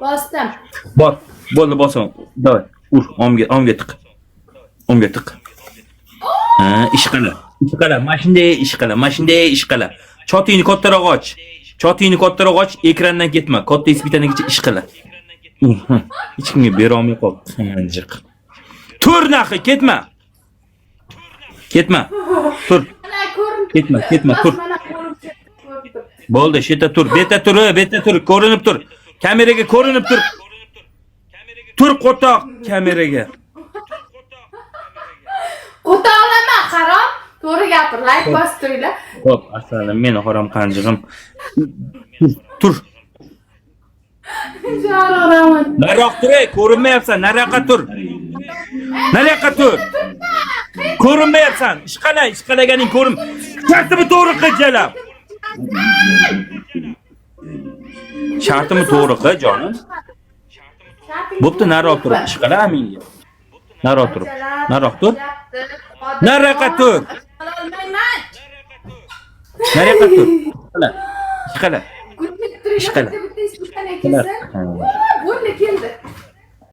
Bosdim. Bos. Bo'ldi, bosaman. Davay. Ur, omga tiq. Omga tiq. Ha, ish qila. Ish qila. Mashinday ish qila. Chotingni kattaroq och. Ekrandan ketma. Katta ispitanigacha ish qila. Hech kimga bera olmay qol. Qanjiq. Tur naxi, ketma. Tur. Ketma, tur. Bo'ldi, sheta tur. Beta tur, ko'rinib tur. Kameraga ko'rinib tur. Tur qo'toq kameraga. Qo'toqlama, harom. To'g'ri gapir, like bosib turinglar. Xo'p, aslan, meni harom qanjig'im. Tur. Janoraman. Nariroq tur, ko'rinmayapsan. Nariyoqqa tur. Ko'rinmayapsan. Ishqalaganing ko'rin. Shartimi to'g'ri qil, jalab. Shartimi to'g'ri qil, jonim. Bo'pti, nariroq tur. Ishqala menga. Nariroq tur. Nariyoqqa tur. Ishqala. Bo'ldi keldi.